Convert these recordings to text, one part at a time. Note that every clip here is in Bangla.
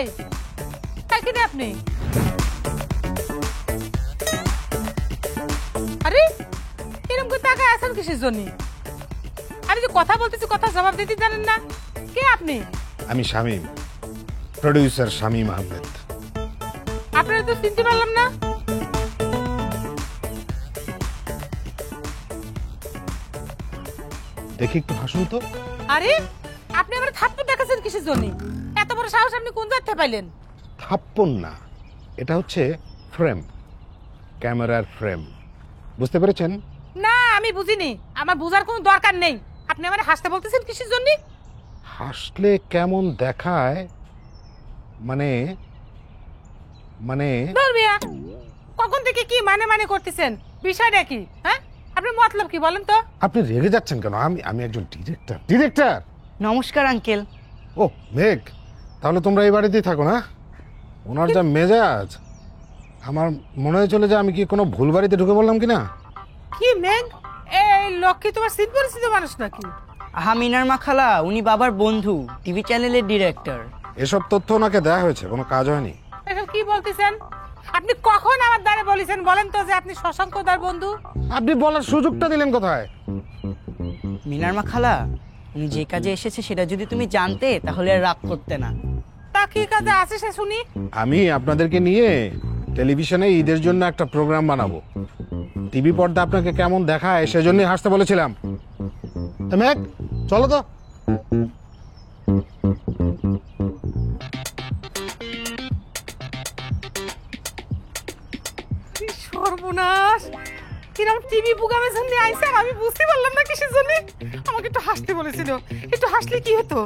এই কিনে আপনি? আরে এরকম করে তাকায় আছেন কিসের জন্য? আমি যে কথা বলতেছি কথা জবাব দিতে জানেন না। কে আপনি? আমি শামীম, প্রোডিউসার শামীম আহমেদ। আপনারা তো চিনতে পারলাম না। দেখি একটু হাসুন তো। আরে আপনি আমার থাপ্পড় দেখাচ্ছেন কিসের জন্য? এত বড় সাহস আপনি কোন জায়গা পাইলেন? থাপ্পড় না, এটা হচ্ছে ফ্রেম, ক্যামেরার ফ্রেম। বুঝতে পেরেছেন? না আমি বুঝিনি, আমার বোঝার কোনো দরকার নেই। আপনি আমার হাসতে বলতেছেন কিসের জন্য? হাসলে কেমন দেখায় মানে মানে ধর্মিয়া কখন থেকে কি মানে মানে করতেছেন? বিষয়টা কি? হ্যাঁ আপনার মতলব কি বলেন তো? আপনি রেগে যাচ্ছেন কেন? আমি একজন ডিরেক্টর। নমস্কার আঙ্কেল। ও মেঘ, তাহলে তোমরা এই বাড়িতেই থাকো না? ওনার যা মেজাজ, আমার মনে হয়ে চলে যে আমি কি কোনো ভুল বাড়িতে ঢুকে বললাম কিনা। কি মেঘ, এই লক্ষ্মী তোমার শীত পরিচিত মানুষ নাকি? মিনার মা খালা, উনি বাবার বন্ধু, টিভি চ্যানেলের ডিরেক্টর। এসব তথ্য ওনাকে দেওয়া হয়েছে, কোনো কাজ হয়নি। এসব কি বলতেছেন? আপনি কখন আমার দ্বারে বলেছেন বলেন তো যে আপনি শশাঙ্কদার বন্ধু? আপনি বলার সুযোগটা দিলেন কোথায়? মিনার মা খালা, উনি যে কাজে এসেছে সেটা যদি তুমি জানতে তাহলে আর রাগ করতে না। তা কি কাজে আছে সে শুনি? আমি আপনাদেরকে নিয়ে টেলিভিশনে ঈদের জন্য একটা প্রোগ্রাম বানাবো। টিভি পর্দা আপনাকে কেমন দেখায় সেজন্যই হাসতে বলেছিলাম। মেঘ চলো তো। সর্বনাশ, কিরম টিভি প্রোগ্রামের জন্য আইছে আমি বুঝতে পারলাম না কিসের জন্য। আমাকে একটু হাসতে বলেছিল, একটু হাসলে কি হতো?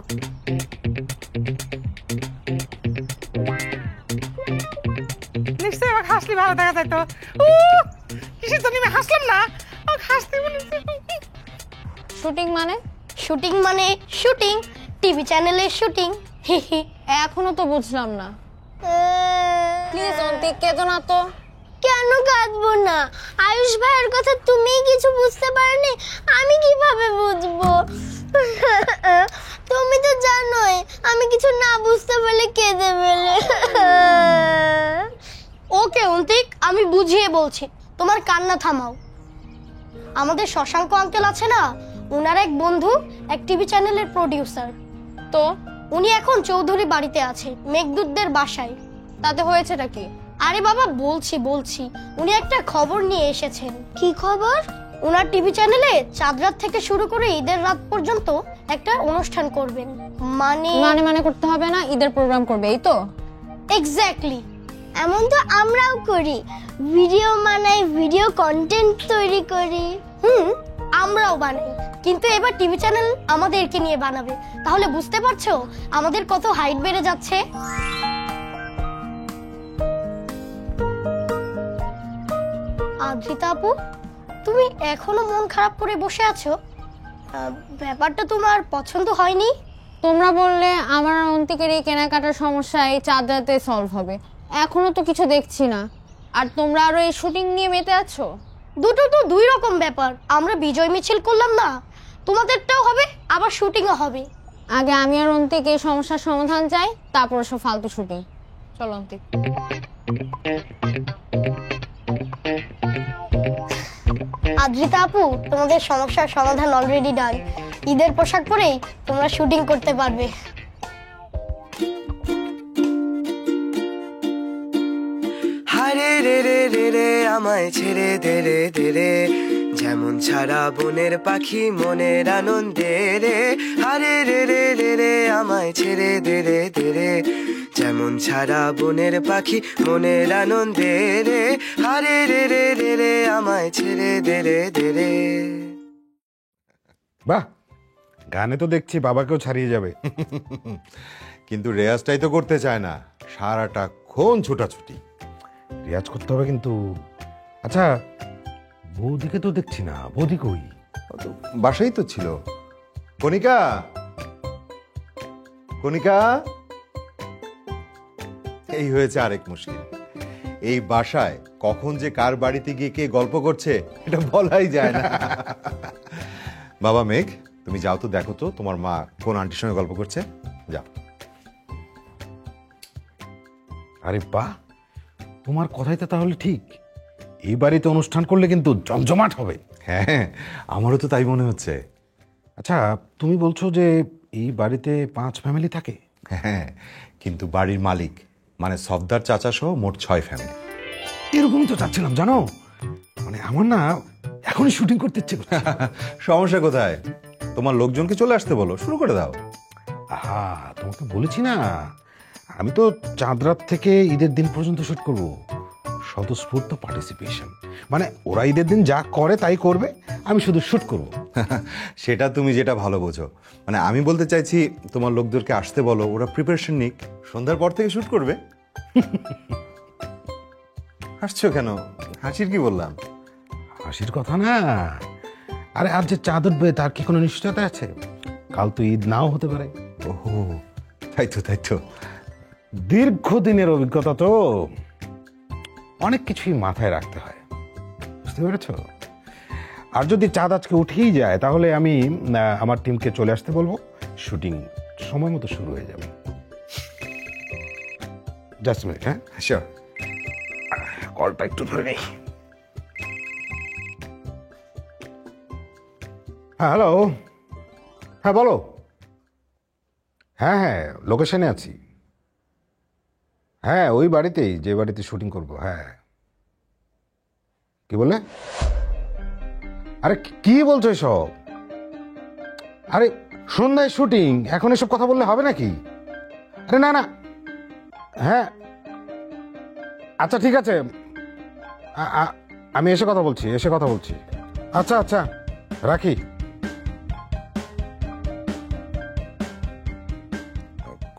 নিশ্চয়ই আমাকে হাসলে ভালো দেখা যেত। কিসের জন্য আমি হাসলাম না? আমাকে হাসতে বলেছিল। শুটিং মানে? শুটিং মানে শুটিং, টিভি চ্যানেলের শুটিং। এখনো তো বুঝলাম না। প্লিজ অন্তিক কেঁদো না তো। কেন কাঁদবো না? আয়ুষ ভাইয়ের কথা তুমি কিছু বুঝতে পারোনি, আমি কিভাবে বুঝবো? তুমি তো জানোই আমি কিছু না বুঝতে পারলে কেঁদে ফেলে। ওকে অন্তিক, আমি বুঝিয়ে বলছি, তোমার কান্না থামাও। আমাদের শশাঙ্ক আঙ্কেল আছে না, ওনার এক বন্ধু এক টিভি চ্যানেলের প্রোডিউসার। তো উনি এখন চৌধুরী বাড়িতে আছে, মেঘদূতদের বাসায়। তাতে হয়েছেটা কি? আরে বাবা বলছি, উনি একটা খবর নিয়ে এসেছেন। কি খবর? ওনার টিভি চ্যানেলে চাঁদ রাত থেকে শুরু করে ঈদের রাত পর্যন্ত একটা অনুষ্ঠান করবেন। মানে করতে হবে না, ঈদের প্রোগ্রাম করবে, এই তো? এক্স্যাক্টলি। এমন তো আমরাও করি, ভিডিও বানাই, ভিডিও কন্টেন্ট তৈরি করি। আমরাও বানাই, কিন্তু এবার টিভি চ্যানেল আমাদেরকে নিয়ে বানাবে। তাহলে বুঝতে পারছো আমাদের কত হাইট বেড়ে যাচ্ছে। আদ্রিতা আপু, তুমি এখনো মন খারাপ করে বসে আছো? ব্যাপারটা তোমার পছন্দ হয়নি? তোমরা বললে আমার আর অন্তিকের এই কেনাকাটার সমস্যা এই চাঁদ রাতে সলভ হবে, এখনো তো কিছু দেখছি না। আর তোমরা আরো এই শুটিং নিয়ে মেতে আছো। দুটো তো দুই রকম ব্যাপার। আমরা বিজয় মিছিল করলাম না, তোমাদেরটাও হবে আবার শুটিংও হবে। আগে আমি আর অন্তিক এই সমস্যার সমাধান চাই, তারপর সব ফালতু শুটিং। চলো অন্তিক। আদ্রিতা আপু, তোমাদের সমস্যার সমাধান অলরেডি ডান। ঈদের পোশাক পরেই তোমরা শুটিং করতে পারবে। হারে রে রে রে রে আমায় ছেড়ে দে রে দে রে, যেমন ছাড়া বনের পাখি মনের আনন্দে রে। হারে রে রে রে রে আমায় ছেড়ে দে রে দে রে, যেমন ছাড়া বনের পাখি মনের আনন্দে রে। হারে রে রে রে রে আমায় ছেড়ে দে রে দে রে। বাহ, গানে তো দেখছি বাবাকেও ছাড়িয়ে যাবে। কিন্তু রেয়াজটাই তো করতে চায় না, সারাটাক্ষণ ছুটাছুটি। রেয়াজ করতে হবে কিন্তু। আচ্ছা, বৌদিকে তো দেখছি না, বৌদি কই? বাসাই তো ছিল। কণিকা, কণিকা, এই হয়েছে আরেক মুশকিল। এই বাসায় কখন যে কার বাড়িতে গিয়ে কে গল্প করছে এটা বলাই যায় না। বাবা মেঘ, তুমি যাও তো, দেখো তো তোমার মা কোন আন্টির সঙ্গে গল্প করছে। যাও। আরে বাহ, তোমার কথাই তো তাহলে ঠিক। এই বাড়িতে অনুষ্ঠান করলে কিন্তু জমজমাট হবে। হ্যাঁ, আমারও তো তাই মনে হচ্ছে। আচ্ছা, তুমি বলছো যে এই বাড়িতে 5 ফ্যামিলি থাকে? হ্যাঁ, কিন্তু বাড়ির মালিক মানে সফদার চাচা সহ মোট 6 ফ্যামিলি। এরকমই তো চাচ্ছিলাম জানো, মানে আমার না এখনই শুটিং করতে ইচ্ছে করছে। সমস্যা কোথায়? তোমার লোকজনকে চলে আসতে বলো, শুরু করে দাও। আহা, তোমাকে বলেছি না, আমি তো চাঁদ রাত থেকে ঈদের দিন পর্যন্ত শুট করব। স্বতঃস্ফূর্ত পার্টিসিপেশন, মানে ওরা ঈদের দিন যা করে তাই করবে, আমি শুধু শুট করব। সেটা তুমি যেটা ভালো বোঝো। মানে আমি বলতে চাইছি তোমার লোকদেরকে আসতে বলো, ওরা প্রিপারেশন নিক, সন্ধ্যার পর থেকে শুট করবে। হাসছো কেন? হাসির কি বললাম? হাসির কথা না। আরে আজ যে চাঁদ উঠবে তার কি কোনো নিশ্চয়তা আছে? কাল তো ঈদ নাও হতে পারে। ওহো, তাই তো। দীর্ঘদিনের অভিজ্ঞতা তো, অনেক কিছুই মাথায় রাখতে হয়, বুঝতে পেরেছ? আর যদি চাঁদ আজকে উঠেই যায় তাহলে আমি আমার টিমকে চলে আসতে বলবো, শুটিং সময় মতো শুরু হয়ে যাবে। Just minute. হ্যাঁ, শিওর। কলটা একটু ধরে নেই। হ্যাঁ, হ্যালো। হ্যাঁ, বলো। হ্যাঁ, লোকেশনে আছি। হ্যাঁ, ওই বাড়িতেই, যে বাড়িতে শুটিং করব। হ্যাঁ, কি বললে? আরে কি বলছো এসব? আরে সন্ধ্যায় শুটিং, এখন এসব কথা বললে হবে নাকি? আরে না। হ্যাঁ, আচ্ছা ঠিক আছে, আমি এসে কথা বলছি। আচ্ছা, রাখি।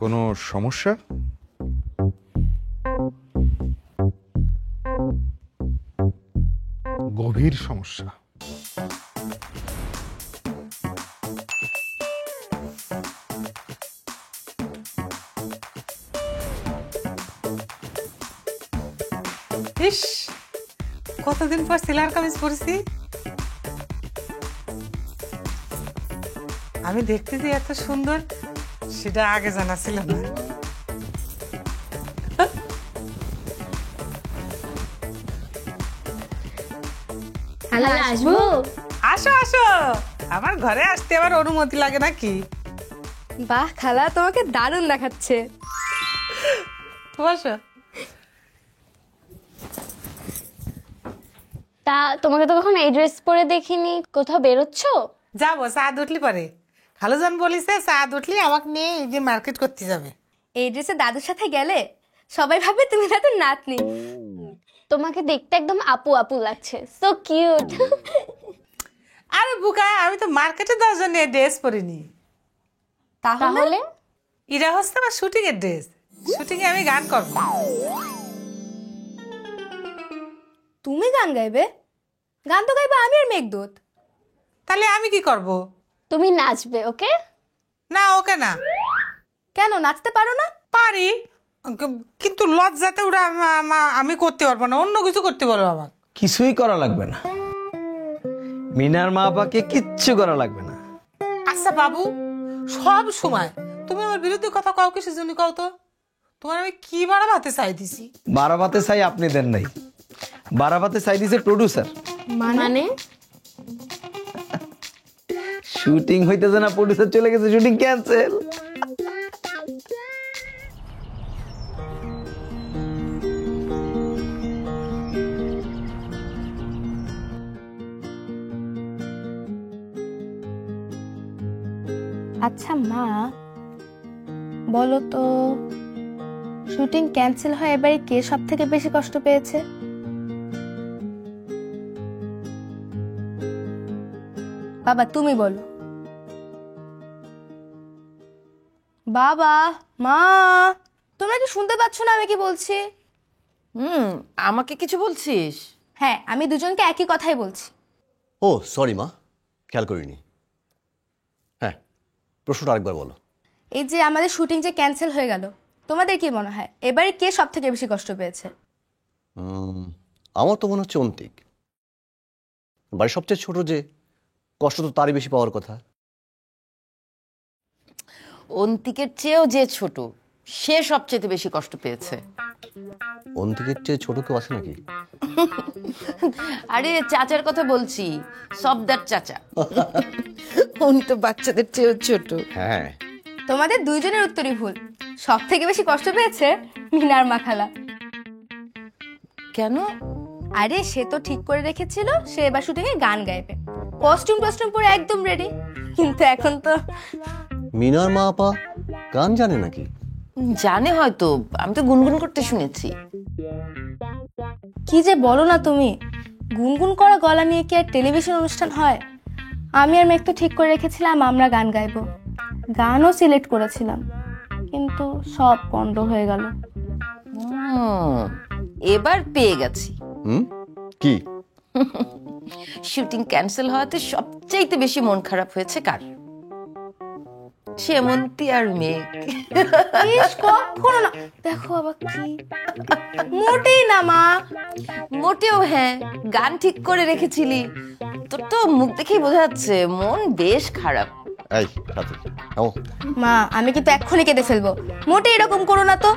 কোনো সমস্যা? গভীর সমস্যা। ইস, কতদিন পর সিলার কামিজ পরেছি। আমি দেখতে যে এত সুন্দর সেটা আগে জানা ছিল না। হ্যালো, আসবো? আসো, আমার ঘরে আসতে আবার অনুমতি লাগে নাকি? বাহ খালা, তোমাকে দারুণ দেখাচ্ছে। বসো। তা তোমাকে তো কখনো এই ড্রেস পরে দেখিনি, কোথাও বেরোচ্ছ? যাবো, চাঁদ উঠলি পরে। খালুজান বলিছে চাঁদ উঠলি আমাকে নিয়ে এই যে মার্কেট করতে যাবে। এই ড্রেসে দাদুর সাথে গেলে সবাই ভাবে তুমি দাদুর নাতনি। তোমাকে দেখতে একদম আপু লাগছে, সো কিউট। আরে বুকা, আমি তো মার্কেটে যাওয়ার জন্য ড্রেস পরিনি। তাহলে এটা হচ্ছে আমার শুটিং এর ড্রেস। শুটিং এ আমি গান করবো। তুমি গান গাইবে? গান তো গাইবে আমি আর মেঘদূত। তাহলে আমি কি করব? তুমি নাচবে, ওকে? না, ওকে না। কেন, নাচতে পারো না? পারি, কিন্তু লজ্জাতে ওরা আমি করতে পারবো না, অন্য কিছু করতে পারবো আমার। কিছুই করা লাগবে না, মিনার মা বাবাকে কিচ্ছু করা লাগবে না। আচ্ছা বাবু, সব সময় তুমি আমার বিরুদ্ধে কথা কাউ কিসের জন্য কাও তো? তোমার আমি কি বাড়াবাতে চাই দিছি? বারাবাতে চাই আপনি দেন নাই, বারাবাতে চাই দিছে প্রডিউসার। মানে শুটিং হইতেছে না, প্রডিউসার চলে গেছে, শুটিং ক্যান্সেল। আচ্ছা মা, বলো তো, শুটিং ক্যান্সেল হয় এবারে কে সব থেকে বেশি কষ্ট পেয়েছে? বাবা তুমি বলো। বাবা, মা, তোমরা কি শুনতে পাচ্ছ না আমি কি বলছি? আমাকে কিছু বলছিস? হ্যাঁ, আমি দুজনকে একই কথাই বলছি। ও সরি মা, খেয়াল করিনি। হ্যাঁ, প্রশ্নটা আরেকবার বলো। এই যে আমাদের শুটিং যে ক্যান্সেল হয়ে গেল, তোমাদের কি মনে হয় এবারে কে সব থেকে বেশি কষ্ট পেয়েছে? আমার তো মনে হচ্ছে অন্তিক। বাড়ির সবচেয়ে ছোট, যে কষ্ট তো তারই বেশি পাওয়ার কথা। অন্তিকের চেয়েও যে ছোট সে সবচেয়ে বেশি কষ্ট পেয়েছে। অন্তিকের চেয়ে ছোট কেউ আছে নাকি? আরে চাচার কথা বলছি, সবদার চাচা। উনি তো বাচ্চাদের চেয়েও ছোট। হ্যাঁ, তোমাদের দুইজনের উত্তরই ভুল। সব থেকে বেশি কষ্ট পেয়েছে মিনার মা খালা। কেন? আরে সে তো ঠিক করে রেখেছিল সে এবার শুটিংয়ে গান গাইবে, কস্টিউম পরে একদম রেডি, কিন্তু এখন তো মিনার মা আপা গান জানে নাকি? জানে হয়তো, আমি তো গুনগুন করতে শুনেছি। কি যে বলো না তুমি, গুনগুন করা গলা নিয়ে কি আর টেলিভিশন অনুষ্ঠান হয়? আমি আর মেঘ তো ঠিক করে রেখেছিলাম আমরা গান গাইবো, গানও সিলেক্ট করেছিলাম, কিন্তু সব পণ্ড হয়ে গেল। এবার পেয়ে গেছি। কি? শুটিং ক্যান্সেল হওয়াতে সবচাইতে বেশি মন খারাপ হয়েছে কার? সেমন্তী আর মেঘ। কখনো না, দেখো আবার কি। মোটেই না মা। মোটেও হ্যাঁ, গান ঠিক করে রেখেছিলি। তোর তো মুখ দেখেই বোঝা যাচ্ছে মন বেশ খারাপ। এই সাথে নাও। মা আমি কিন্তু এক্ষুনি কেঁদে ফেলবো, মোটে এরকম করো না তো।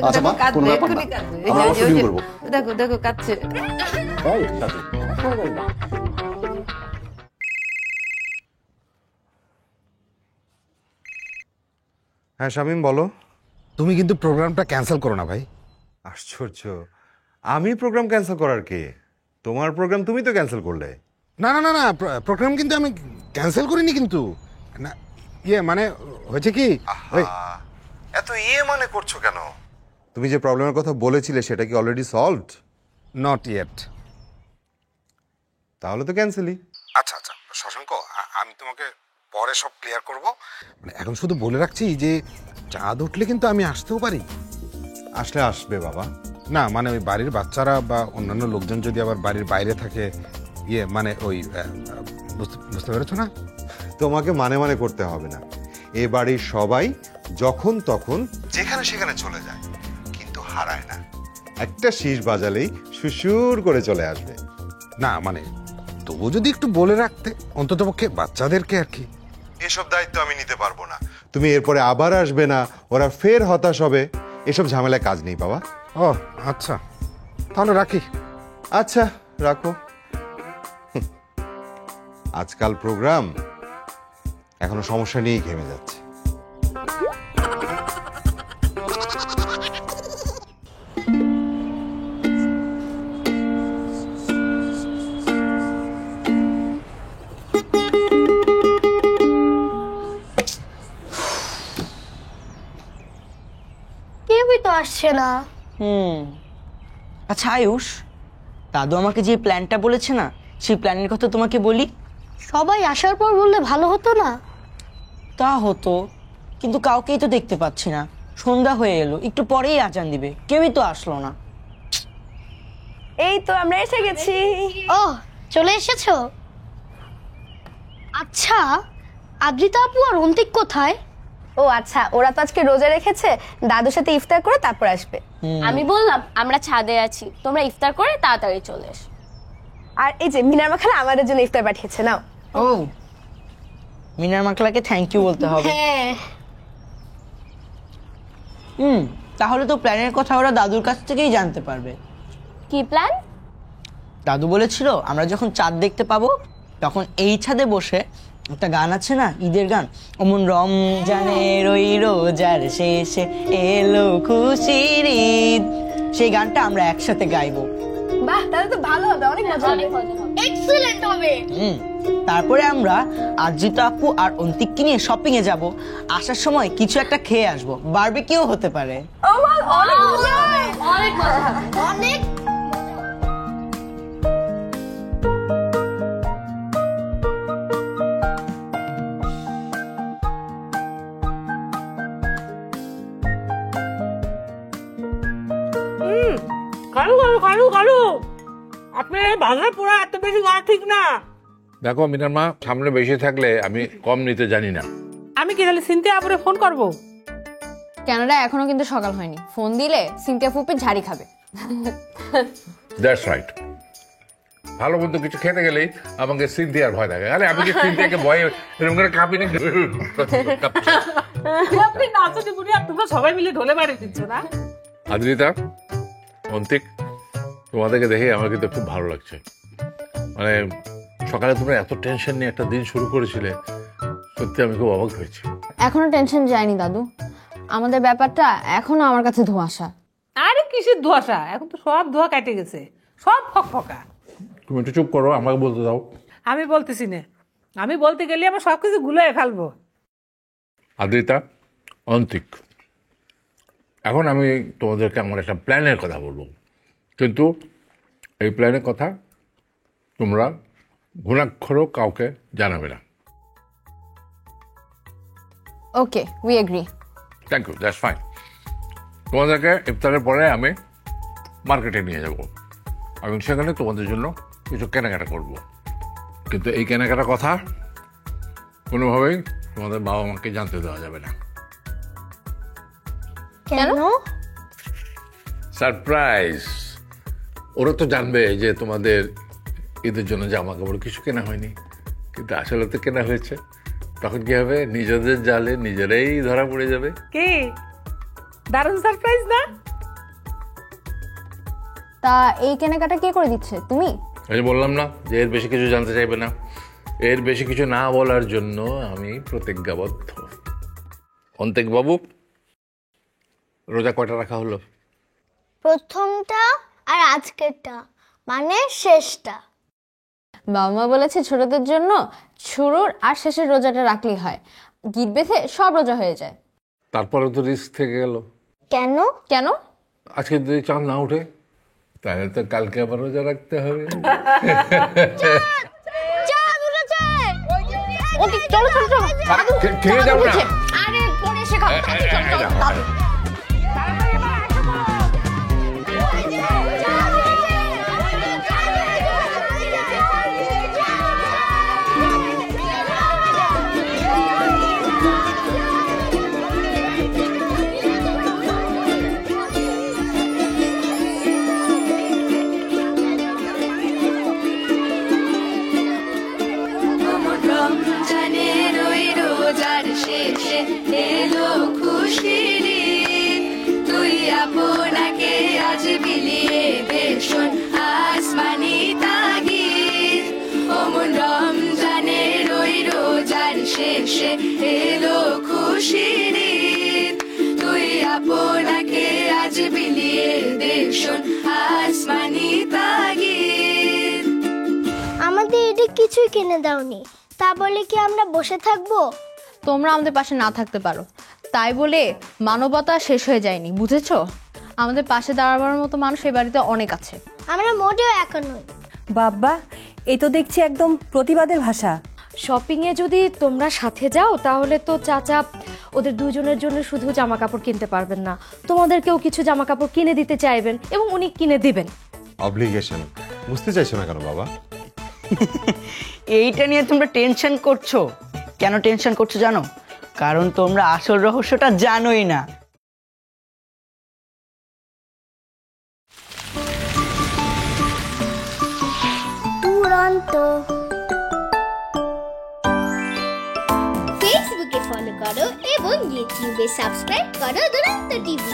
আচ্ছা মা, কোনো ব্যাপার না। আমরা শুটিং করব। দেখো দেখো কাঁদছে। এই সাথে হ্যাঁ শামীম বলো। তুমি কিন্তু প্রোগ্রামটা ক্যান্সেল করো না ভাই। আশ্চর্য, আমি প্রোগ্রাম ক্যান্সেল করার কে? তোমার প্রোগ্রাম তুমি তো ক্যান্সেল করলে। না না না না, প্রোগ্রাম কিন্তু আমি ক্যান্সেল করিনি কিন্তু। না মানে হয়েছে কি, এত মানে করছো কেন? তুমি যে প্রবলেমের কথা বলেছিলে সেটা কি অলরেডি সলভড? Not yet. তাহলে তো ক্যান্সেলই। আচ্ছা আচ্ছা শশাঙ্ক, আমি তোমাকে পরে সব ক্লিয়ার করব। মানে এখন শুধু বলে রাখছি যে চাঁদ উঠলে কিন্তু আমি আসতেও পারি। আসলে আসবে বাবা। না মানে ওই বাড়ির বাচ্চারা বা অন্যান্য লোকজন যদি আবার বাড়ির বাইরে থাকে, মানে ওই বুঝতে পেরেছো না? তোমাকে মানে করতে হবে না। এ বাড়ির সবাই যখন তখন যেখানে সেখানে চলে যায়, কিন্তু হারায় না। একটা শীষ বাজালেই সুসুর করে চলে আসবে। না মানে তবু যদি একটু বলে রাখতে, অন্ততপক্ষে বাচ্চাদেরকে আর কি। এসব দায়িত্ব আমি নিতে পারবো না। তুমি এরপরে আবার আসবে না, ওরা ফের হতাশ হবে। এসব ঝামেলায় কাজ নেই বাবা। ও আচ্ছা, তাহলে রাখি। আচ্ছা রাখো। আজকাল প্রোগ্রাম এখনো সমস্যা নিয়েই ঘেমে যাচ্ছে। কেউই তো আসছে না। আচ্ছা আয়ুষ, দাদু আমাকে যে প্ল্যানটা বলেছে না, সেই প্ল্যানের কথা তোমাকে বলি। সবাই আসার পর বললে ভালো হতো না? তা হতো, কিন্তু কাউকেই তো দেখতে পাচ্ছি না। সন্ধ্যা হয়ে এলো, একটু পরেই আজান দিবে, কেউই তো আসলো না। এই তো আমরা এসে গেছি। ও চলে এসেছো? আচ্ছা আদ্রিতা আপু আর অন্তিক কোথায়? ও আচ্ছা, ওরা তো আজকে রোজা রেখেছে, দাদুর সাথে ইফতার করে তারপর আসবে। আমি বললাম আমরা ছাদে আছি, তোমরা ইফতার করে তাড়াতাড়ি চলে এসো। আর এই যে মিনার মা খালা আমাদের জন্য ইফতার পাঠিয়েছে, নাও। ও মিনার মাকলাকে থ্যাংক ইউ বলতে হবে। হ্যাঁ। তাহলে তো প্ল্যানের কথা ওরা দাদুর কাছ থেকেই জানতে পারবে। কি প্ল্যান? দাদু বলেছিল আমরা যখন চাঁদ দেখতে পাবো তখন এই ছাদে বসে একটা গান আছে না, ঈদের গান, অমন রমজানের ওই রোজার শেষে এলো খুশির ঈদ, সেই গানটা আমরা একসাথে গাইবো। বাহ, তাহলে তো ভালো হবে, অনেক মজা হবে। এক্সিলেন্ট হবে। তারপরে আমরা আদ্রিতা আপু আর অন্তিককে নিয়ে শপিং এ যাব, আসার সময় কিছু একটা খেয়ে আসবো, বারবিকিউ হতে পারে। অনেক মজা হবে, অনেক মজা হবে, অনেক। কালু আপনার বাজার পুরো এত বেশি গা ঠিক না। দেখো মিনার মা, সামনে বেশি থাকলে আমি কম নিতে জানি না। আমি কি তাহলে সিনথিয়া আপুরে ফোন করব? কেনরা এখনো কিন্তু সকাল হয়নি, ফোন দিলে সিনথিয়া ফুপি ঝাড়ি খাবে। That's right. ভালো মন্দ কিছু খেতে গেলেই আমাকে সিনথিয়ার ভয় থাকে। আরে আমি কি সিনথিয়াকে ভয় এরকম করে কাঁপি না? আপনি নাচতে বুড়ি আর তোমরা সবাই মিলে ঢোলে বাড়ি দিচ্ছ না? আদ্রিতা, অন্তিক, তোমাদেরকে দেখে আমার কিন্তু খুব ভালো লাগছে। মানে সকালে তোমরা এত টেনশন নিয়ে একটা দিন শুরু করেছিলে, সত্যি আমি খুব অবাক হয়েছি। এখনো টেনশন যায়নি দাদু, আমাদের ব্যাপারটা এখনো আমার কাছে ধোঁয়াশা। আরে কিসের ধোঁয়াশা, এখন তো সব ধোঁয়া কেটে গেছে, সব ফকফকা। তুমি একটু চুপ করো, আমাকে বলতে দাও। আমি বলতেছি না, আমি বলতে গেলে আমার সব কিছু গুলোয় ফেলবো। আদ্রিতা, অন্তিক, এখন আমি তোমাদেরকে আমার একটা প্ল্যানের কথা বলবো, কিন্তু এই প্ল্যানের কথা তোমরা ঘুণাক্ষরও কাউকে জানাবে না। Okay, we agree. Thank you, that's fine. তোমাদেরকে ইফতারের পরে আমি মার্কেটে নিয়ে যাব এবং সেখানে তোমাদের জন্য কিছু কেনাকাটা করব, কিন্তু এই কেনাকাটার কথা কোনোভাবেই তোমাদের বাবা মাকে জানতে দেওয়া যাবে না। কেন? সারপ্রাইজ। ওরা তো জানবে যে তোমাদের ঈদের জন্য জামা কাপড় কিছু কেনা হয়নি, কিন্তু আসলে তো কেনা হয়েছে। তখন কি হবে, নিজেদের জালে নিজেরাই ধরা পড়ে যাবে। কি দারুণ সারপ্রাইজ না? তা এই কেনাকাটা কে করে দিচ্ছে, তুমি? আমি বললাম না যে এর বেশি কিছু জানতে চাইবে না, এর বেশি কিছু না বলার জন্য আমি প্রতিজ্ঞাবদ্ধ। অন্তিক বাবু, রোজা কয়টা রাখা হলো? প্রথমটা আর আজকেরটা, মানে শেষটা। বাবা মা বলেছে ছোটদের জন্য শুরুর আর শেষের রোজাটা রাখলেই হয়, গিট বেঁধে সব রোজা হয়ে যায়। তারপরে তো রিস্ক থেকে গেল। কেন? কেন? আজকে যদি চাঁদ না উঠে তাহলে তো কালকে আবার রোজা রাখতে হবে। চলো চলো চলো, খেয়ে যাবো না। আরে পরে এসে খাবো। দাদু এলো খুশির তুই আপনাকে আজ বিলিয়ে ভীষণ আসমানি তাগিদ ওমন রমজানের ওই রোজার শেষে এলো খুশির তুই আপনাকে আজ বিলিয়ে ভীষণ আসমানি তাগিদ। আমাদের এটা কিছুই কিনে দাওনি, তা বলে কি আমরা বসে থাকবো? তোমরা আমাদের পাশে না থাকতে পারো, তাই বলে মানবতা শেষ হয়ে যায়নি, বুঝেছো? আমাদের পাশে দাঁড়াবার মতো মানুষ এই বাড়িতে অনেক আছে। আমরা মোটেও একা নই। বাবা, এই তো দেখছি একদম প্রতিবাদের ভাষা। শপিংয়ে যদি তোমরা সাথে যাও তাহলে তো চাচা ওদের দুজনের জন্য শুধু জামা কাপড় কিনতে পারবেন না, তোমাদেরকেও কিছু জামা কাপড় কিনে দিতে চাইবেন এবং উনি কিনে দিবেন। অব্লিগেশন বুঝতে চাইছো না কেন বাবা? এইটা নিয়ে তোমরা টেনশন করছো কেন? টেনশন করছো জানো? কারণ তোমরা আসল রহস্যটা জানোই না। দুরন্ত। ফেসবুকে ফলো করো এবং ইউটিউবে সাবস্ক্রাইব করো দুরন্ত টিভি।